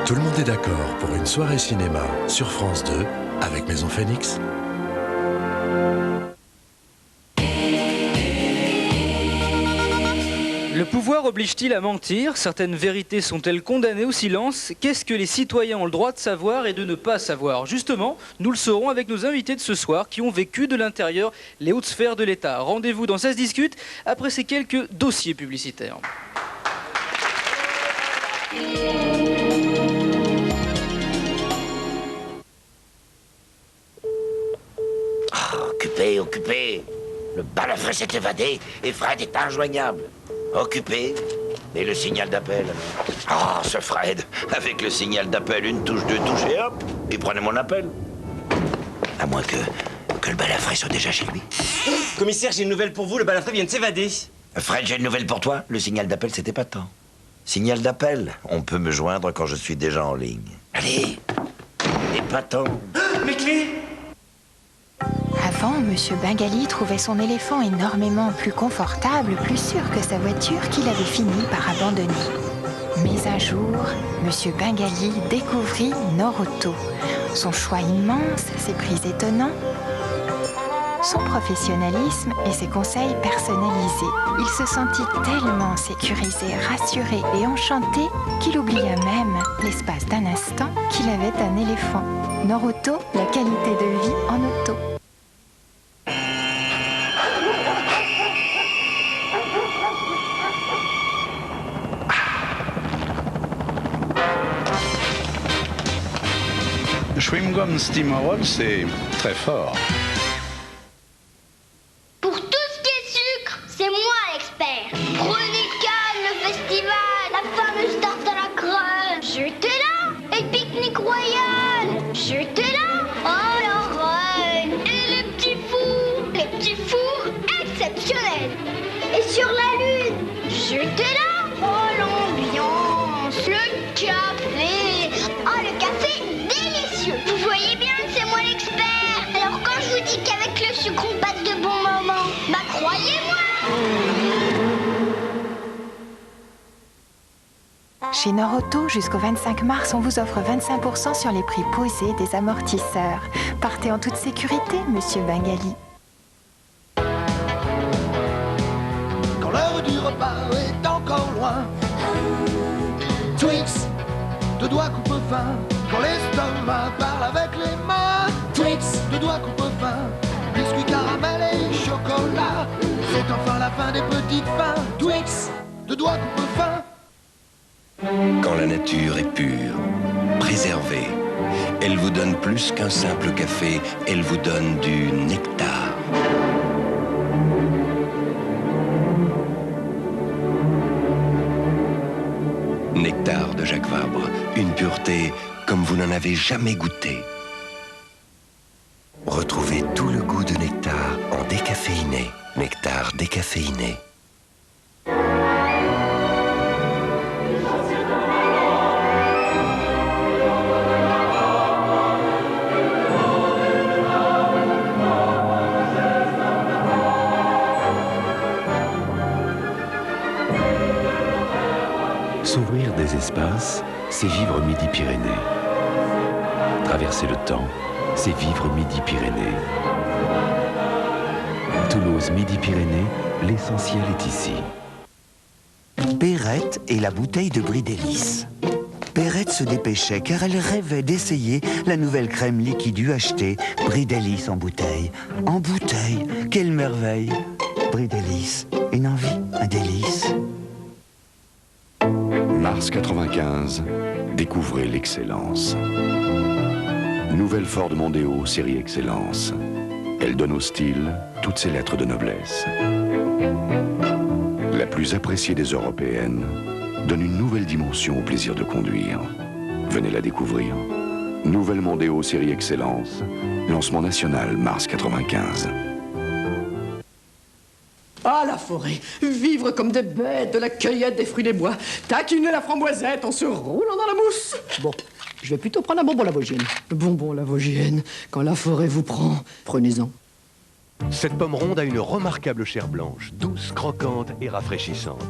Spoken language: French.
Tout le monde est d'accord pour une soirée cinéma sur France 2 avec Maison Phoenix. Le pouvoir oblige-t-il à mentir? Certaines vérités sont-elles condamnées au silence? Qu'est-ce que les citoyens ont le droit de savoir et de ne pas savoir? Justement, nous le saurons avec nos invités de ce soir qui ont vécu de l'intérieur les hautes sphères de l'État. Rendez-vous dans Ça se discute après ces quelques dossiers publicitaires. Occupé. Le balafré s'est évadé et Fred est injoignable. Occupé. Et le signal d'appel alors? Ce Fred, avec le signal d'appel, une touche, deux touches et hop, il prenait mon appel. À moins que le balafré soit déjà chez lui. Commissaire, j'ai une nouvelle pour vous, le balafré vient de s'évader. Fred, j'ai une nouvelle pour toi. Le signal d'appel, c'était pas tant. Signal d'appel, on peut me joindre quand je suis déjà en ligne. Allez, et pas tant. Mes clés! Avant, Monsieur Bengali trouvait son éléphant énormément plus confortable, plus sûr que sa voiture qu'il avait fini par abandonner. Mais un jour, Monsieur Bengali découvrit Noroto. Son choix immense, ses prix étonnants, son professionnalisme et ses conseils personnalisés. Il se sentit tellement sécurisé, rassuré et enchanté qu'il oublia même, l'espace d'un instant, qu'il avait un éléphant. Noroto, la qualité de vie en auto. Chewing-gum Steamroll, c'est très fort. Pour tout ce qui est sucre, c'est moi l'expert. Prenez Cannes, le festival, la fameuse tarte à la crème. J'étais là. Et le pique-nique royal. J'étais là. Oh la reine. Et les petits fours exceptionnels. Et sur la lune, j'étais là. Oh l'ambiance, le café. Oh le café délicieux. Vous voyez bien que c'est moi l'expert. Alors quand je vous dis qu'avec le sucre on passe de bons moments, bah croyez-moi. Chez Noroto, jusqu'au 25 mars, on vous offre 25% sur les prix posés des amortisseurs. Partez en toute sécurité, Monsieur Bengali. Quand l'heure du repas est encore loin, Twix, deux doigts coupe-fin. Quand l'estomac parle avec les mains, Twix, deux doigts coupe-fin. Biscuits, caramel et chocolat, c'est enfin la fin des petites fins. Twix, deux doigts coupe-fin. Quand la nature est pure, préservée, elle vous donne plus qu'un simple café, elle vous donne du nectar. Nectar de Jacques Vabre, une pureté comme vous n'en avez jamais goûté. Retrouvez tout le goût de nectar en décaféiné. Nectar décaféiné. S'ouvrir des espaces, c'est vivre Midi-Pyrénées. Traverser le temps, c'est vivre Midi-Pyrénées. Toulouse Midi-Pyrénées, l'essentiel est ici. Perrette et la bouteille de Brie Délice. Perrette se dépêchait car elle rêvait d'essayer la nouvelle crème liquide UHT, Brie Délice en bouteille. En bouteille, quelle merveille! Brie Délice, une envie, un délice. Mars 95, découvrez l'excellence. Nouvelle Ford Mondeo série Excellence. Elle donne au style toutes ses lettres de noblesse. La plus appréciée des européennes donne une nouvelle dimension au plaisir de conduire. Venez la découvrir. Nouvelle Mondeo série Excellence. Lancement national mars 95. Ah, la forêt, vivre comme des bêtes, de la cueillette des fruits des bois, taquiner la framboisette en se roulant dans la mousse. Bon, je vais plutôt prendre un bonbon Lavogienne. Le bonbon Lavogienne, quand la forêt vous prend, prenez-en. Cette pomme ronde a une remarquable chair blanche, douce, croquante et rafraîchissante.